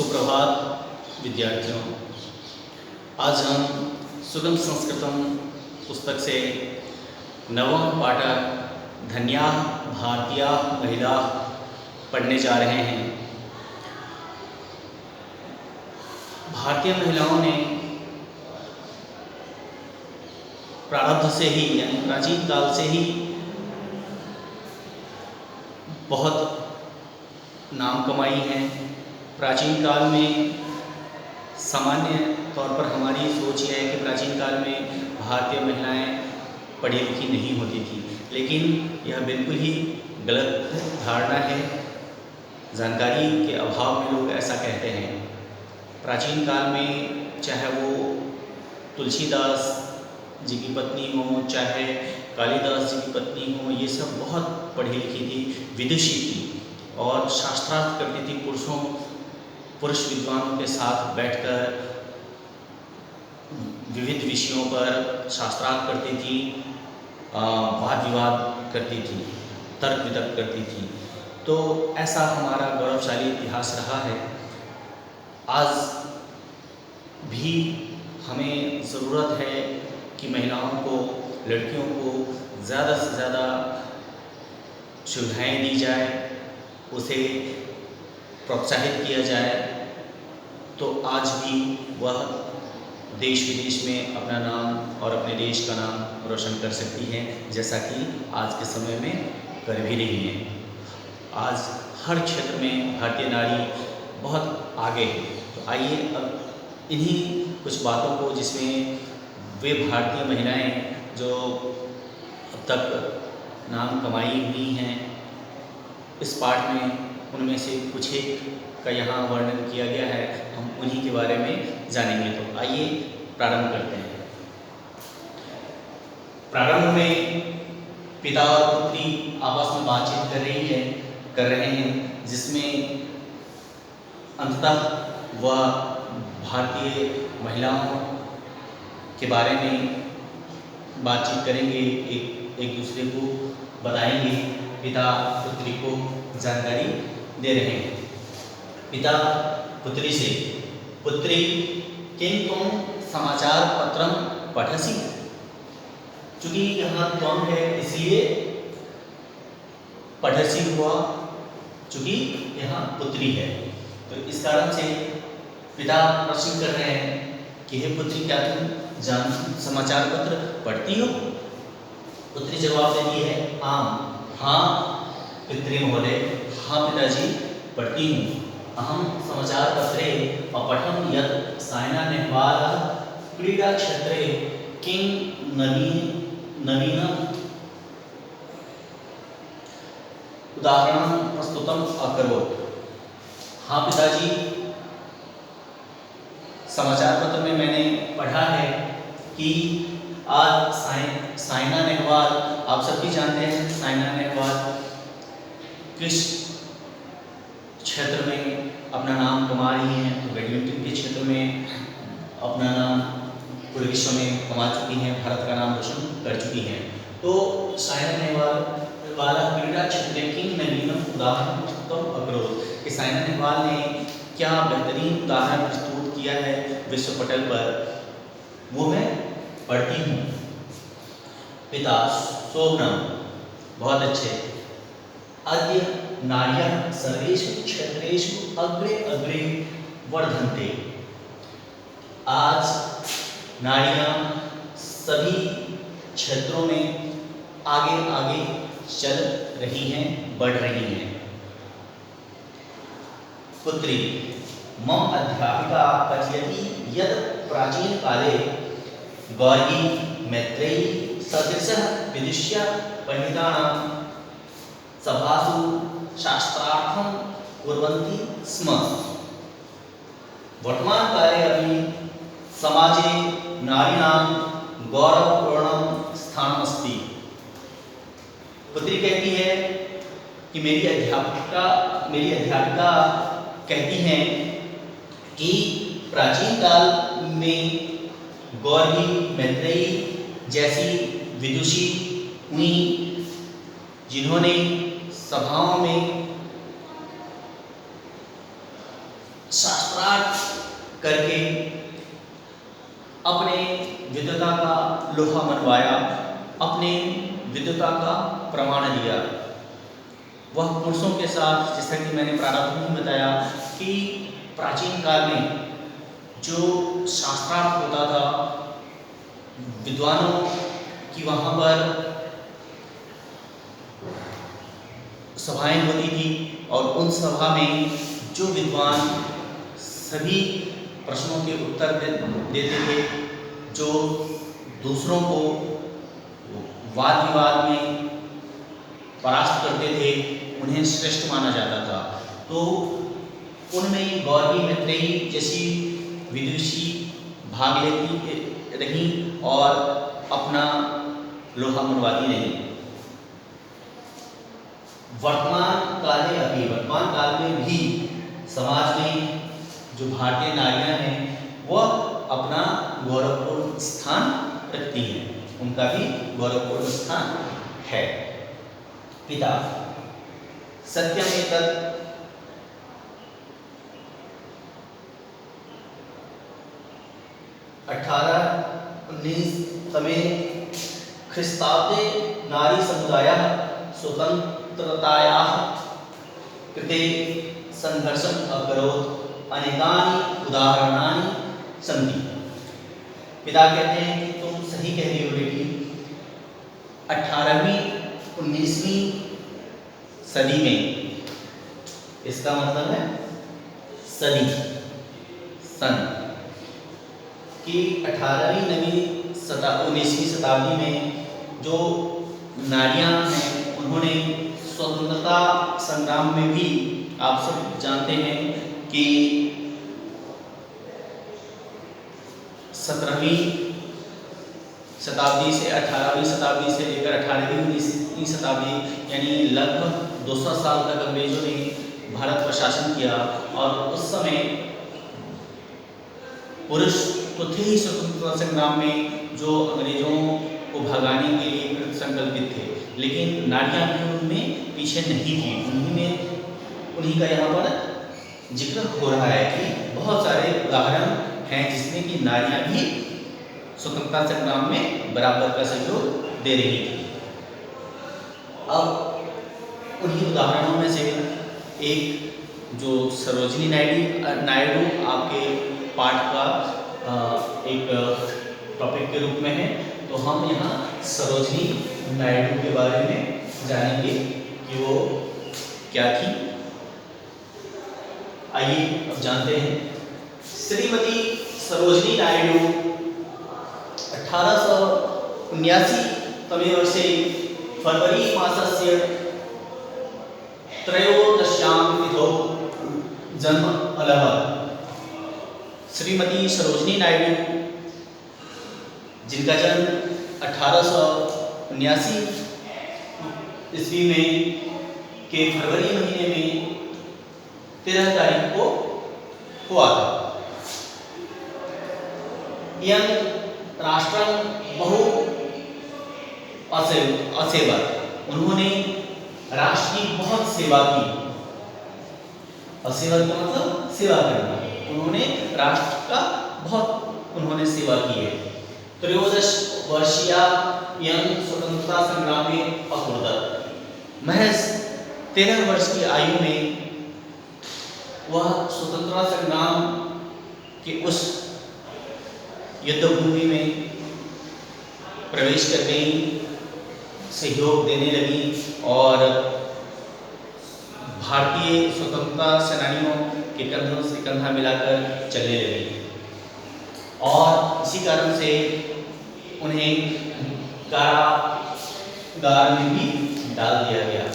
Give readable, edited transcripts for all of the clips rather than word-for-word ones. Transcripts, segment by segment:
सुप्रभात विद्यार्थियों। आज हम सुगम संस्कृतम पुस्तक से नवम पाठक धन्या भारतीय महिला पढ़ने जा रहे हैं। भारतीय महिलाओं ने प्रारब्ध से ही यानी प्राचीन काल से ही बहुत नाम कमाई है। प्राचीन काल में सामान्य तौर पर हमारी सोच यह है कि प्राचीन काल में भारतीय महिलाएं पढ़ी लिखी नहीं होती थी, लेकिन यह बिल्कुल ही गलत धारणा है। जानकारी के अभाव में लोग ऐसा कहते हैं। प्राचीन काल में चाहे वो तुलसीदास जी की पत्नी हो, चाहे कालिदास जी की पत्नी हो, ये सब बहुत पढ़ी लिखी थी, विदुषी थी और शास्त्रार्थ करती थी। पुरुष विद्वानों के साथ बैठकर विविध विषयों पर शास्त्रार्थ करती थी, वाद विवाद करती थी, तर्क वितर्क करती थी। तो ऐसा हमारा गौरवशाली इतिहास रहा है। आज भी हमें ज़रूरत है कि महिलाओं को, लड़कियों को ज़्यादा से ज़्यादा सुविधाएं दी जाए, उसे प्रोत्साहित किया जाए, तो आज भी वह देश विदेश में अपना नाम और अपने देश का नाम रोशन कर सकती हैं, जैसा कि आज के समय में कर भी रही हैं। आज हर क्षेत्र में भारतीय नारी बहुत आगे है। तो आइए अब इन्हीं कुछ बातों को, जिसमें वे भारतीय महिलाएं जो अब तक नाम कमाई हुई हैं, इस पाठ में उनमें से कुछ एक का यहाँ वर्णन किया गया है। हम उन्हीं के बारे में जानेंगे। तो आइए प्रारंभ करते हैं। प्रारंभ में पिता और पुत्री आपस में बातचीत कर रहे हैं, जिसमें अंततः वह भारतीय महिलाओं के बारे में बातचीत करेंगे, एक दूसरे को बताएंगे। पिता पुत्री को जानकारी दे रहे हैं। पिता पुत्री से, पुत्री किं त्वं समाचार पत्रम पठसि। चूंकि यहाँ त्वं है इसलिए पठसि हुआ, चूंकि यहाँ पुत्री है। तो इस कारण से पिता प्रश्न कर रहे हैं कि हे पुत्री, क्या तुम समाचार पत्र पढ़ती हो? पुत्री जवाब देती है हाँ पितृ महोदय, हाँ पिताजी पढ़ती हूँ। अहम समाचार पत्रे अपठं यत् सायना नेहवाल क्रीडा क्षेत्रे किं नवीन उदाहरणं प्रस्तुतम् अकरोत्। हाँ पिताजी, समाचार पत्र में मैंने पढ़ा है कि आज साइना नेहवाल, आप सब भी जानते हैं साइना नेहवाल किस क्षेत्र में अपना नाम कमा रही हैं। तो बैडमिंटन के क्षेत्र में अपना नाम पूरे विश्व में कमा चुकी हैं, भारत का नाम रोशन कर चुकी हैं। तो साइना नेहवाल वाला क्रीडा क्षेत्र किं नवीनम उदाहरण प्रस्तुतम अकरोत्, कि साइना नेहवाल ने क्या बेहतरीन उदाहरण प्रस्तुत किया है विश्व पटल पर, वो मैं पढ़ती हूँ। पिता शोभनम, बहुत अच्छे। अद्य नार्यः सर्वेषु क्षेत्रेषु अग्रे अग्रे वर्धन्ते। आज नारियां सभी क्षेत्रों में आगे आगे चल रही हैं, बढ़ रही हैं। पुत्री मम अध्यापिका कथयति यत् प्राचीन काले गौरी मैत्रेयी सदृशः विदुष्य पंडितानां सभासु शास्त्रार्थं कुर्वन्ति स्म। वर्तमान काले अपनी समाजे नारीणां गौरवपूर्णं स्थानम् अस्ति। पुत्री कहती है कि मेरी अध्यापिका कहती हैं कि प्राचीन काल में गौरी मैत्रेयी जैसी विदुषी हुई, जिन्होंने सभाओं में शास्त्रार्थ करके अपने विद्वता का लोहा मनवाया, अपने विद्वता का प्रमाण दिया। वह पुरुषों के साथ, जैसा कि मैंने प्रारंभ में बताया कि प्राचीन काल में जो शास्त्रार्थ होता था, विद्वानों की वहाँ पर सभाएं होती थी और उन सभा में जो विद्वान सभी प्रश्नों के उत्तर देते थे, जो दूसरों को वाद विवाद में परास्त करते थे, उन्हें श्रेष्ठ माना जाता था। तो उनमें गौरवी मैत्रेयी जैसी विदुषी भाग लेती रही और अपना लोहा मनवाती रही। वर्तमान काल में भी समाज में जो भारतीय नारियां हैं वह अपना गौरवपूर्ण स्थान रखती हैं, उनका भी गौरवपूर्ण स्थान है। पिता सत्यमेतत् तमे ख्रिस्ताब्दे नारी समुदायः स्वतंत्रतायाः कृते संघर्षम् अकरोत्, अनेकानि उदाहरणानि सन्ति। पिता कहते हैं कि तुम सही कह रही हो बेटी, 18वीं 19वीं सदी में, इसका मतलब है सदी, सन कि 18वीं 19वीं शताब्दी में जो नारियां हैं उन्होंने स्वतंत्रता संग्राम में भी, आप सब जानते हैं कि 17वीं शताब्दी से 18वीं शताब्दी से लेकर 18वीं 19वीं शताब्दी यानी लगभग 200 साल तक अंग्रेजों ने भारत पर शासन किया और उस समय पुरुष तो थे ही स्वतंत्रता संग्राम में जो अंग्रेजों को भगाने के लिए संकल्पित थे, लेकिन नारियां भी उनमें पीछे नहीं थी। उन्हीं का यहाँ पर जिक्र हो रहा है कि बहुत सारे उदाहरण हैं जिसमें कि नारियां भी स्वतंत्रता संग्राम में बराबर का सहयोग दे रही थी। अब उन्हीं उदाहरणों में से एक जो सरोजिनी नायडू आपके पाठ का एक टॉपिक के रूप में है, तो हम यहाँ सरोजिनी नायडू के बारे में जानेंगे कि वो क्या थी। आइए अब जानते हैं। श्रीमती सरोजिनी नायडू 1879 तमे वर्षे फरवरी मासस्य त्रयोदश्यां तिथौ जन्म अलभत। श्रीमती सरोजिनी नायडू जिनका जन्म 1879 ईस्वी में के फरवरी महीने में 13 तारीख को हुआ था। यं राष्ट्रं बहु असेवत, उन्होंने राष्ट्र की बहुत सेवा की। असेवत का मतलब सेवा करना, उन्होंने राष्ट्र का बहुत सेवा की है। त्रयोदश वर्षीया यं स्वतंत्रता संग्राम में अकुर्दत, महज 13 वर्ष की आयु में वह स्वतंत्रता संग्राम के उस युद्ध भूमि में प्रवेश कर गई, सहयोग देने लगी और भारतीय स्वतंत्रता सेनानियों के कंधों से कंधा मिलाकर चलने लगी। और इसी कारण से उन्हें कारागार में भी डाल दिया गया।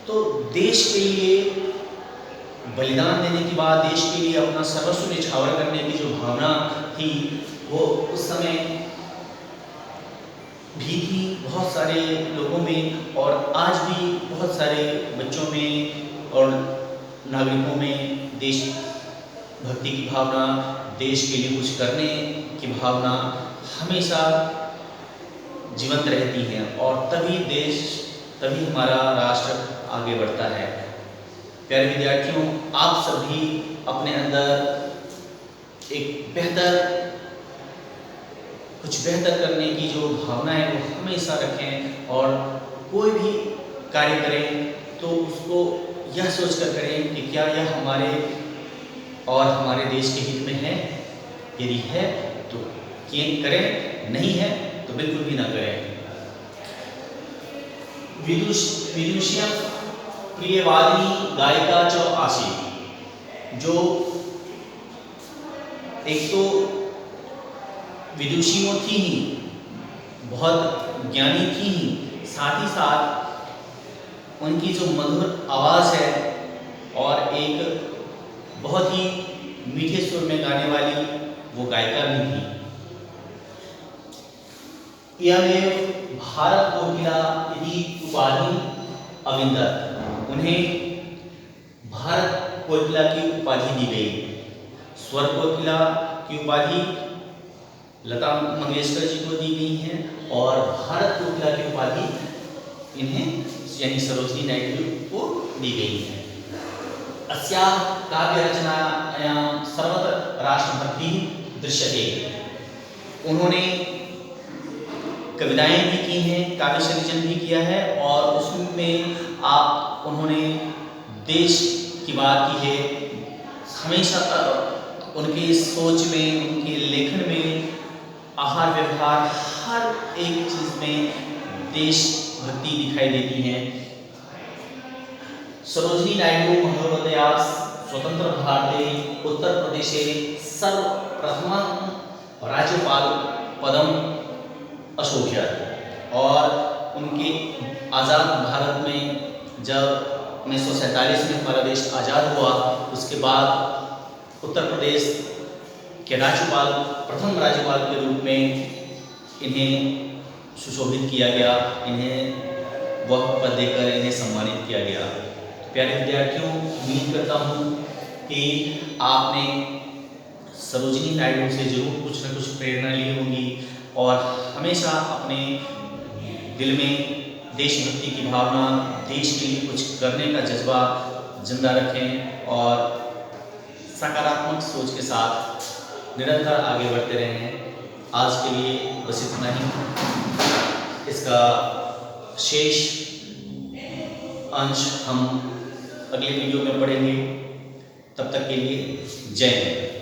तो देश के लिए बलिदान देने के बाद, देश के लिए अपना सर्वस्व निछावर करने की जो भावना थी वो उस समय भी थी बहुत सारे लोगों में, और आज भी बहुत सारे बच्चों में और नागरिकों में देश भक्ति की भावना, देश के लिए कुछ करने की भावना हमेशा जीवंत रहती है, और तभी हमारा राष्ट्र आगे बढ़ता है। प्यारे विद्यार्थियों, आप सभी अपने अंदर एक कुछ बेहतर करने की जो भावना है वो हमेशा रखें, और कोई भी कार्य करें तो उसको यह सोचकर करें कि क्या यह हमारे और हमारे देश के हित में है। यदि है तो करें, नहीं है तो बिल्कुल भी ना करें। विदुषी प्रियवादिनी गायिका च आशी, जो एक तो विदुषियों थी ही, बहुत ज्ञानी थी ही, साथ ही साथ उनकी जो मधुर आवाज़ है और एक बहुत ही मीठे सुर में गाने वाली वो गायिका भी थी। यह भारत कोकिला यदि उपाधि अविंदत, उन्हें भारत कोकिला की उपाधि दी गई। स्वर कोकिला की उपाधि लता मंगेशकर जी को दी गई है, और भारत कोकिला की उपाधि इन्हें यानी सरोजिनी नायडू को दी गई है। अस्याः काव्य रचनायां सर्वत्र राष्ट्रभक्तिः दृश्यते। उन्होंने कविताएं भी की हैं, काव्य सृजन भी किया है, और उसमें उन्होंने देश की बात की है। हमेशा उनकी सोच में, उनके लेखन में, आहार व्यवहार, हर एक चीज में देशभक्ति दिखाई देती है। सरोजिनी नायडू महोदया स्वतंत्र भारते उत्तर प्रदेशे सर्वप्रथमं राज्यपाल पदम अशोक्यत, और उनके आज़ाद भारत में जब 1947 में हमारा देश आज़ाद हुआ, उसके बाद उत्तर प्रदेश के राज्यपाल, प्रथम राज्यपाल के रूप में इन्हें सुशोभित किया गया, इन्हें वह पद देकर इन्हें सम्मानित किया गया। प्यारे विद्यार्थियों, उम्मीद करता हूँ कि आपने सरोजिनी नायडू से जरूर कुछ न कुछ प्रेरणा ली होगी, और हमेशा अपने दिल में देशभक्ति की भावना, देश के लिए कुछ करने का जज्बा जिंदा रखें, और सकारात्मक सोच के साथ निरंतर आगे बढ़ते रहें। आज के लिए बस इतना ही। इसका शेष अंश हम अगले वीडियो में पढ़ेंगे। तब तक के लिए जय हिंद।